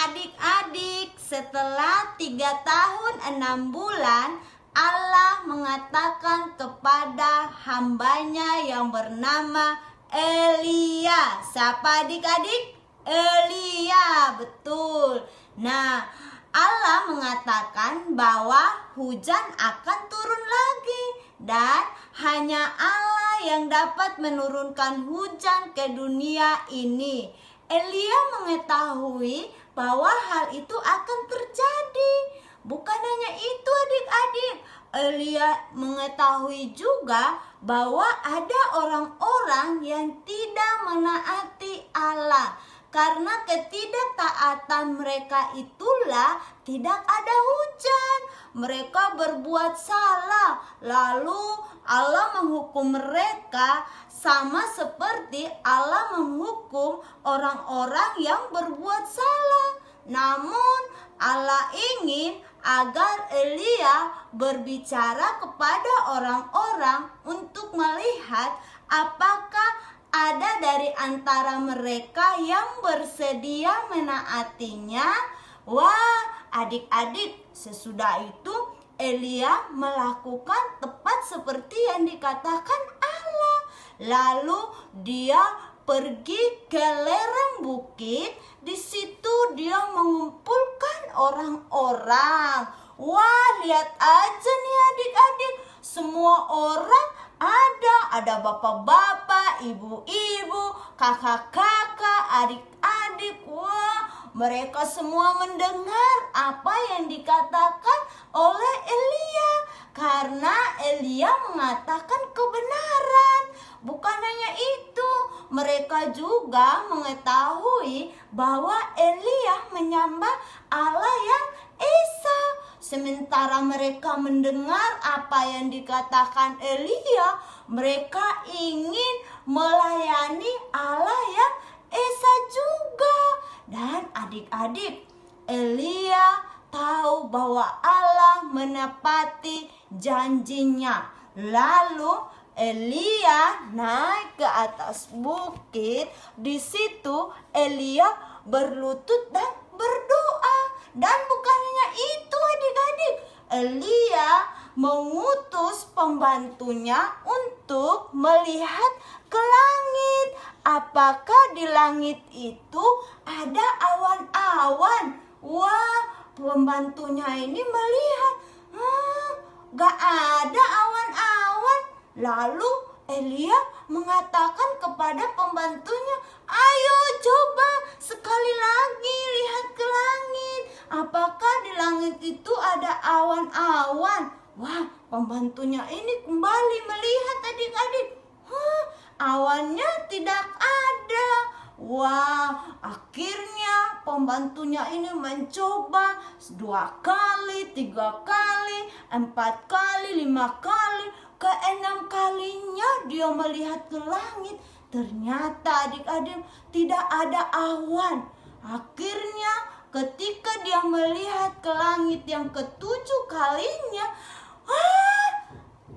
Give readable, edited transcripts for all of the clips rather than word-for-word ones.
Adik-adik, setelah 3 tahun 6 bulan, Allah mengatakan kepada hambanya yang bernama Elia. Siapa adik-adik? Elia, betul. Nah, Allah mengatakan bahwa hujan akan turun lagi. Dan hanya Allah yang dapat menurunkan hujan ke dunia ini. Elia mengetahui bahwa hal itu akan terjadi. Bukan hanya itu adik-adik, Elia mengetahui juga bahwa ada orang-orang yang tidak menaati Allah. Karena ketidaktaatan mereka itulah tidak ada hujan. Mereka berbuat salah, lalu Allah menghukum mereka sama seperti Allah menghukum orang-orang yang berbuat salah. Namun Allah ingin agar Elia berbicara kepada orang-orang untuk melihat apakah ada dari antara mereka yang bersedia menaatinya. Wah, adik-adik, sesudah itu Elia melakukan tepat seperti yang dikatakan Allah. Lalu dia pergi ke lereng bukit. Di situ dia mengumpulkan orang-orang. Wah, lihat aja nih adik-adik, semua orang ada bapak-bapak, ibu-ibu, kakak-kakak, adik-adik. Wah, mereka semua mendengar apa yang dikatakan oleh Elia. Karena Elia mengatakan kebenaran. Bukan hanya itu, mereka juga mengetahui bahwa Elia menyembah Allah yang Esa. Sementara mereka mendengar apa yang dikatakan Elia, mereka ingin melayani Allah yang Esa juga. Dan adik-adik, Elia tahu bahwa Allah menepati janjinya. Lalu Elia naik ke atas bukit. Di situ Elia berlutut dan berdoa. Dan bukan hanya itu adik-adik, Elia mengutus pembantunya untuk melihat ke langit. Apakah di langit itu ada awan-awan? Wah, pembantunya ini melihat, gak ada awan-awan. Lalu Elia mengatakan kepada pembantunya, ayo coba sekali lagi lihat ke langit. Apakah di langit itu ada awan-awan? Wah, pembantunya ini kembali melihat adik-adik. Awannya tidak ada. Wah, akhirnya pembantunya ini mencoba 2 kali, 3 kali, 4 kali, 5 kali. Ke-6 kalinya dia melihat ke langit. Ternyata adik-adik tidak ada awan. Akhirnya ketika dia melihat ke langit yang ke-7 kalinya,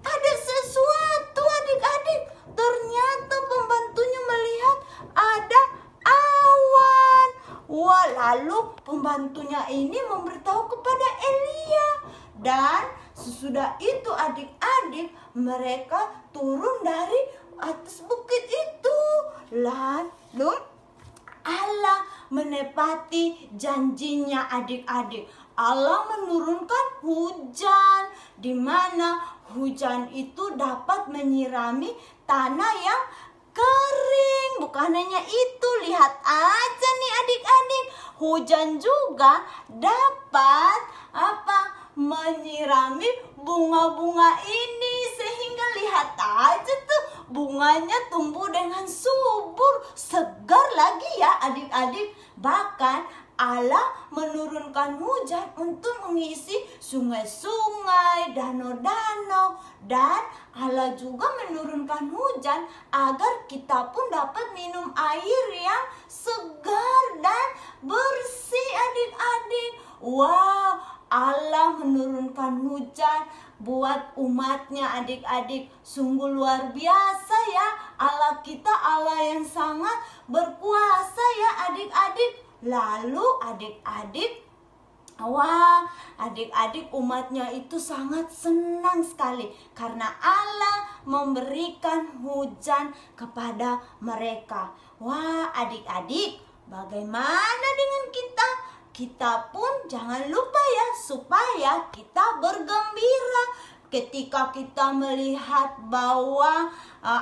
ada sesuatu adik-adik. Ternyata pembantunya melihat ada awan. Wah, lalu pembantunya ini memberitahu kepada Elia. Dan sesudah itu adik-adik, mereka turun dari atas bukit itu. Lalu Allah menepati janjinya adik-adik. Allah menurunkan hujan, di mana hujan itu dapat menyirami tanah yang kering. Bukan hanya itu, lihat aja nih adik-adik, hujan juga dapat menyirami bunga-bunga ini, sehingga lihat aja tuh bunganya tumbuh dengan subur, segar lagi ya adik-adik. Bahkan Allah menurunkan hujan untuk mengisi sungai-sungai, danau-danau. Dan Allah juga menurunkan hujan agar kita pun dapat minum air yang segar dan bersih adik-adik. Wow, Allah menurunkan hujan buat umatnya adik-adik. Sungguh luar biasa ya. Allah kita Allah yang sangat berkuasa ya adik-adik. Lalu adik-adik, wah, adik-adik umatnya itu sangat senang sekali karena Allah memberikan hujan kepada mereka. Wah, adik-adik, bagaimana dengan kita? Kita pun jangan lupa ya, supaya kita bergembira ketika kita melihat bahwa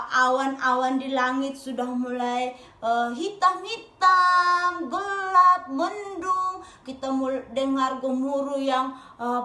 awan-awan di langit sudah mulai hitam-hitam, gelap, mendung. Kita dengar gemuruh yang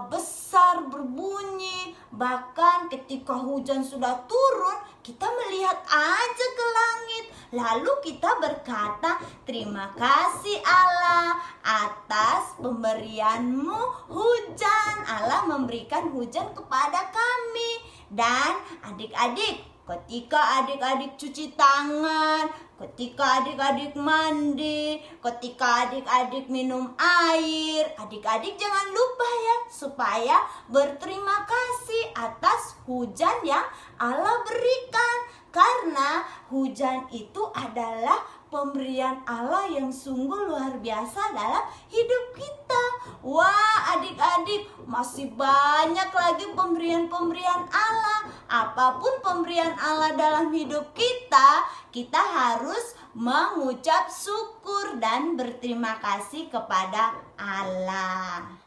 besar berbunyi. Bahkan ketika hujan sudah turun, kita melihat aja ke langit. Lalu kita berkata, terima kasih Allah atas pemberianmu hujan. Allah memberikan hujan kepada kami. Dan adik-adik, ketika adik-adik cuci tangan, ketika adik-adik mandi, ketika adik-adik minum air, adik-adik jangan lupa ya, supaya berterima kasih atas hujan yang Allah berikan. Karena hujan itu adalah pemberian Allah yang sungguh luar biasa dalam hidup kita. Wah, adik-adik, masih banyak lagi pemberian-pemberian Allah. Apapun pemberian Allah dalam hidup kita, kita harus mengucap syukur dan berterima kasih kepada Allah.